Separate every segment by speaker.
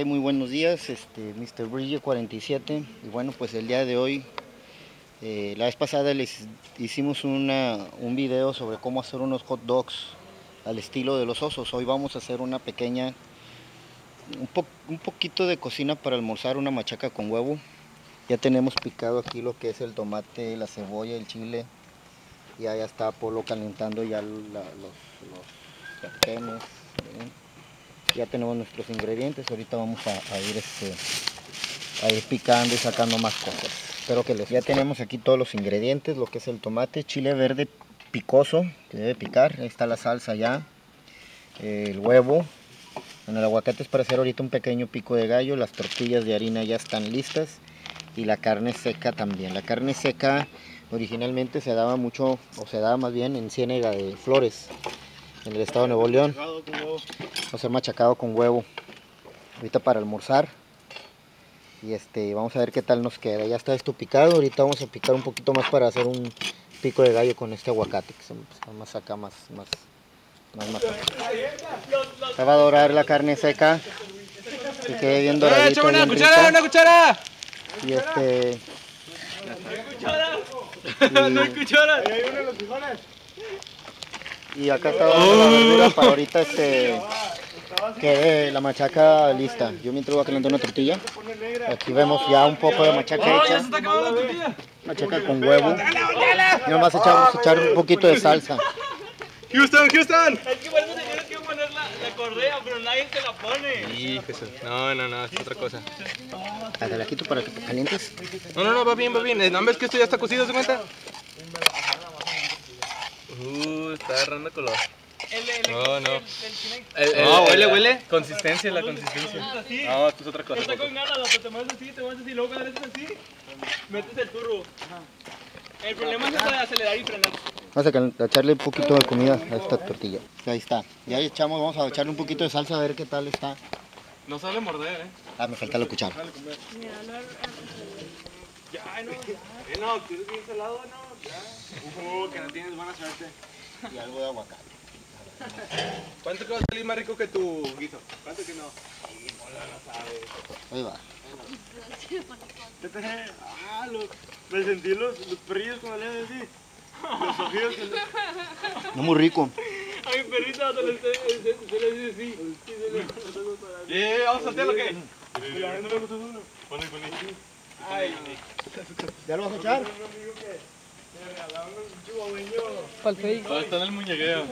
Speaker 1: hay? Muy buenos días, Mr. Bridge 47. Y bueno, pues el día de hoy, la vez pasada les hicimos un video sobre cómo hacer unos hot dogs al estilo de los osos. Hoy vamos a hacer una pequeña, un poquito de cocina para almorzar, una machaca con huevo. Ya tenemos picado aquí lo que es el tomate, la cebolla, el chile. Y ya está Polo calentando ya los sartenes. Ya tenemos nuestros ingredientes. Ahorita vamos a ir picando y sacando más cosas. Espero que les... Ya tenemos aquí todos los ingredientes, lo que es el tomate, chile verde picoso que debe picar. Ahí está la salsa ya, el huevo. Bueno, el aguacate es para hacer ahorita un pequeño pico de gallo. Las tortillas de harina ya están listas y la carne seca también. La carne seca originalmente se daba mucho, o se daba más bien en Ciénega de Flores, en el estado de Nuevo León. Va a ser machacado con huevo ahorita para almorzar. Y vamos a ver qué tal nos queda. Ya está esto picado. Ahorita vamos a picar un poquito más para hacer un pico de gallo con este aguacate que se más acá más. Se va a dorar la carne seca que quede bien doradita.
Speaker 2: ¡Échame una cuchara, una cuchara!
Speaker 1: Y
Speaker 2: ¡No hay cuchara!
Speaker 1: Y acá está la verdura para ahorita quede la machaca lista. Yo mientras voy a calentar una tortilla. Aquí vemos ya un poco de machaca
Speaker 2: ¡Oh, ya
Speaker 1: hecha.
Speaker 2: se está acabando la tortilla!
Speaker 1: Machaca con huevo. Y nomás echar un poquito de salsa.
Speaker 2: ¡Houston! Es que por eso tienes que poner la correa, pero nadie te la pone. Híjole. No, es otra cosa.
Speaker 1: Hasta la quito para que te calientes.
Speaker 2: No, va bien. ¿No ves que esto ya está cocido, se cuenta? Está agarrando color. No, huele. Consistencia, la consistencia. No, esto es otra cosa. Está con ganas, te vas así, luego cuando haces así, metes el turbo. El problema es acelerar y frenar.
Speaker 1: Vamos a echarle un poquito de comida a esta tortilla. Ahí está. Ya echamos, vamos a echarle un poquito de salsa a ver qué tal está.
Speaker 2: No sale morder,
Speaker 1: Ah, me falta la cuchara.
Speaker 2: No, tú eres bien salado, ¿no? Ya. Que no tienes buena suerte.
Speaker 1: Y algo de aguacate.
Speaker 2: ¿Cuánto que va a salir más rico que tu guiso? ¿Cuánto que no? No sabes.
Speaker 1: Ahí va.
Speaker 3: Me sentí los perrillos cuando le hacen así. Los ojillos que
Speaker 1: No muy rico.
Speaker 2: A mi perrita se le dice así. ¿Vamos a saltear lo que? Ponle. Ay.
Speaker 1: ¿Ya lo vas a echar?
Speaker 2: Está en el muñequeo.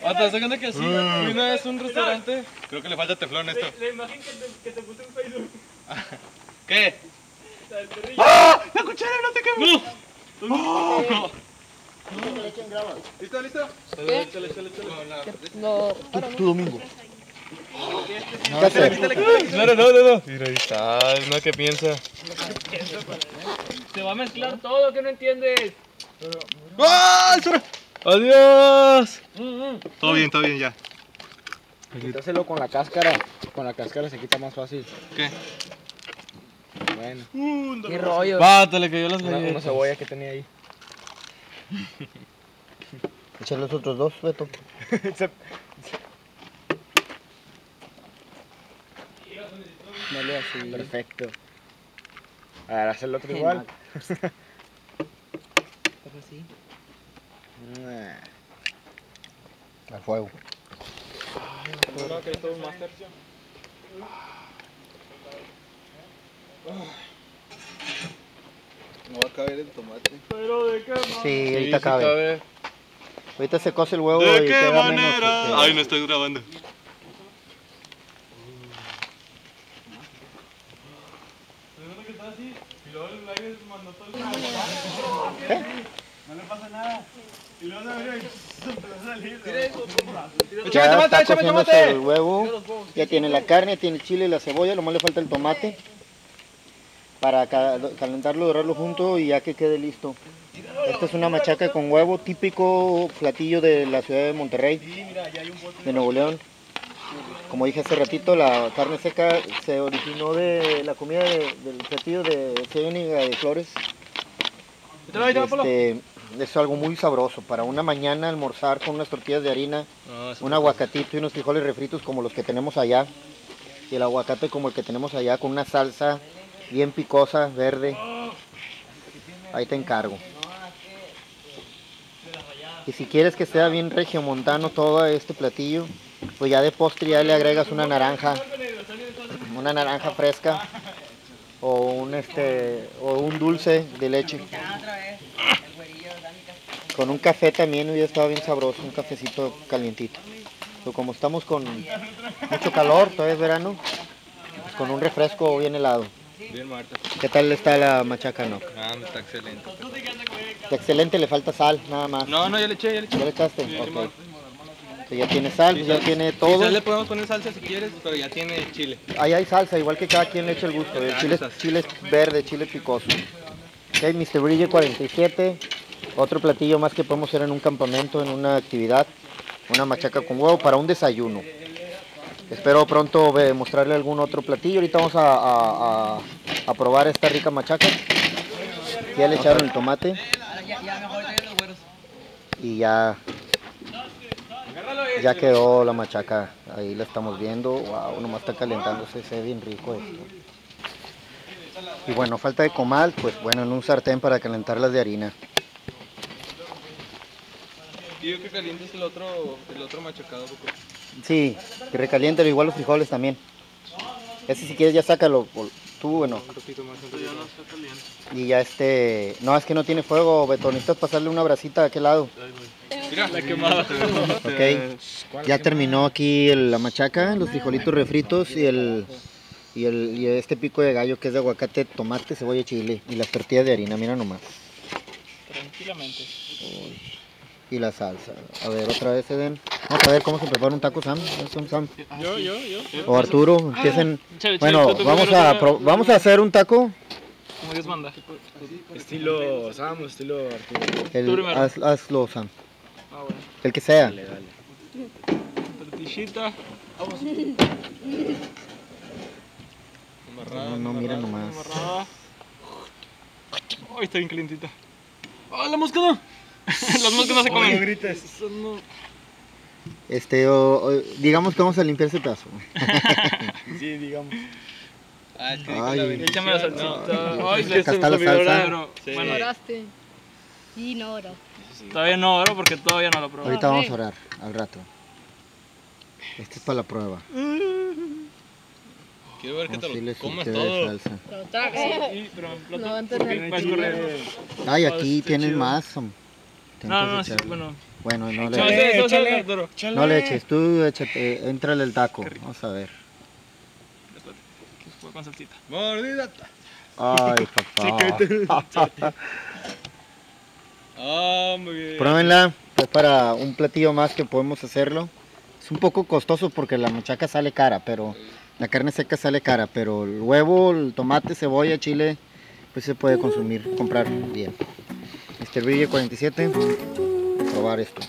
Speaker 2: ¿Te das cuenta que así? Una vez un restaurante. Creo que le falta teflón a esto. La imagen que te puse en Facebook. ¿Qué? ¡Ah! ¡La cuchara no te quemó! ¡No! ¿Listo?
Speaker 4: ¿Qué? No,
Speaker 1: Tu domingo.
Speaker 2: ¿Qué haces? No. Mira, ahí está, no que piensa. Se va a mezclar todo, que no entiendes. ¡Ah! ¡Adiós! Todo bien, ya.
Speaker 3: quítaselo con la cáscara. Con la cáscara se quita más fácil.
Speaker 2: ¿Qué?
Speaker 3: Bueno.
Speaker 4: qué rollo.
Speaker 2: Bate, le cayó las
Speaker 3: Una
Speaker 2: galletas.
Speaker 3: cebolla que tenía ahí.
Speaker 1: Echar los otros dos, Beto.
Speaker 3: Dale así. Perfecto. A ver, haz el otro igual.
Speaker 4: Así.
Speaker 1: Al fuego.
Speaker 5: No va a caber el tomate.
Speaker 2: ¿Pero de qué manera?
Speaker 1: Sí, ahorita cabe. Ahorita se cose el huevo
Speaker 2: ¿De
Speaker 1: y
Speaker 2: qué
Speaker 1: queda
Speaker 2: manera?
Speaker 1: menos.
Speaker 2: Ay, no estoy grabando.
Speaker 3: No le pasa nada. Y luego se empezó a salir.
Speaker 1: Ya está cociéndose el huevo. Ya tiene la carne, tiene el chile y la cebolla. Lo más le falta el tomate. Para calentarlo, dorarlo junto y ya que quede listo. Esta es una machaca con huevo, típico platillo de la ciudad de Monterrey, de Nuevo León. Como dije hace ratito, la carne seca se originó de la comida del platillo de Ciénega de Flores. Es algo muy sabroso para una mañana almorzar con unas tortillas de harina, un aguacatito y unos frijoles refritos como los que tenemos allá. Y el aguacate como el que tenemos allá con una salsa bien picosa, verde. Ahí te encargo. Y si quieres que sea bien regiomontano todo este platillo, pues ya de postre ya le agregas una naranja fresca o un dulce de leche. Con un café también hubiera estado bien sabroso, un cafecito calientito. Pero como estamos con mucho calor, todavía es verano, pues con un refresco bien helado.
Speaker 2: Bien, Marta.
Speaker 1: ¿Qué tal está la machaca, no?
Speaker 2: Ah, está excelente.
Speaker 1: Está excelente, le falta sal, nada más.
Speaker 2: No, ya le eché.
Speaker 1: ¿Ya le echaste?
Speaker 2: Sí,
Speaker 1: Ok.
Speaker 2: Simón.
Speaker 1: Pues ya tiene sal, pues ya tiene todo.
Speaker 2: Quizás le podemos poner salsa si quieres, pero ya tiene chile.
Speaker 1: Ahí hay salsa, igual que cada quien le eche el gusto. El chile es verde, chile picoso. Ok, Mr. Bridge 47. Otro platillo más que podemos hacer en un campamento, en una actividad. Una machaca con huevo para un desayuno. Espero pronto mostrarle algún otro platillo. Ahorita vamos a probar esta rica machaca. Ya le echaron el tomate. Y ya quedó la machaca. Ahí la estamos viendo. Wow, nomás está calentándose. Se ve bien rico esto. Y bueno, falta de comal. Pues bueno, en un sartén para calentarlas de harina.
Speaker 2: Yo que calientes el otro machacado, poco.
Speaker 1: Sí, que recaliéntelo, igual los frijoles también. Ese si quieres ya sácalo, tú, bueno.
Speaker 2: Un poquito más, ya no está caliente.
Speaker 1: Y ya no, es que no tiene fuego, Beto, necesitas pasarle una brasita a aquel lado.
Speaker 2: Mira, la quemada.
Speaker 1: Ok, ya terminó aquí la machaca, los frijolitos refritos y este pico de gallo que es de aguacate, tomate, cebolla y chile. Y las tortillas de harina, mira nomás.
Speaker 3: Tranquilamente.
Speaker 1: Y la salsa. A ver, otra vez, Eden. Vamos a ver cómo se prepara un taco, Sam. Sam.
Speaker 3: Yo.
Speaker 1: O Arturo, empiecen.
Speaker 3: Chévere,
Speaker 1: Bueno, vamos a hacer un taco.
Speaker 3: Como Dios manda.
Speaker 5: Estilo Sam, estilo Arturo.
Speaker 1: Hazlo, Sam.
Speaker 3: Ah, bueno.
Speaker 1: El que sea.
Speaker 3: Tortillita.
Speaker 1: No, mira nomás.
Speaker 3: Amarrada. Ay, está bien calientita. ¡Ah, la mosca no! Las moscas no se comen.
Speaker 5: No grites.
Speaker 1: Digamos que vamos a limpiar ese pedazo.
Speaker 5: Sí, digamos.
Speaker 2: Ah, es que
Speaker 1: Ay.
Speaker 3: Échame la salsita. Ay,
Speaker 1: Acá está la salsa.
Speaker 3: Pero, bueno,
Speaker 4: Oraste. Y no oro.
Speaker 3: todavía no oro porque todavía no lo probé.
Speaker 1: Ahorita vamos a orar, al rato. Este es para la prueba.
Speaker 2: quiero ver que te
Speaker 1: Sí,
Speaker 2: lo
Speaker 1: le
Speaker 2: comas
Speaker 1: surtió de
Speaker 2: todo.
Speaker 1: salsa.
Speaker 4: Pero traga.
Speaker 3: Sí, pero en plato.
Speaker 4: No va a
Speaker 3: ¿Por
Speaker 4: entender.
Speaker 3: qué? Va a escurrir.
Speaker 1: Ay, aquí
Speaker 3: Está
Speaker 1: tienes
Speaker 3: chido.
Speaker 1: más. Sam.
Speaker 3: No,
Speaker 1: Intentas
Speaker 3: no, sí,
Speaker 1: echarle.
Speaker 3: bueno.
Speaker 1: Bueno, no
Speaker 3: No,
Speaker 1: le,
Speaker 3: échale, Arturo.
Speaker 1: no le eches, tú échate, éntrale el taco. Vamos a ver.
Speaker 3: Fue con salsita.
Speaker 2: Mordida.
Speaker 1: Ay, papá.
Speaker 2: Ah, muy bien.
Speaker 1: Pruébenla, es para un platillo más que podemos hacerlo. Es un poco costoso porque la machaca sale cara, pero la carne seca sale cara, pero el huevo, el tomate, cebolla, chile, pues se puede consumir, comprar bien. Mr. Bridge 47, probar esto.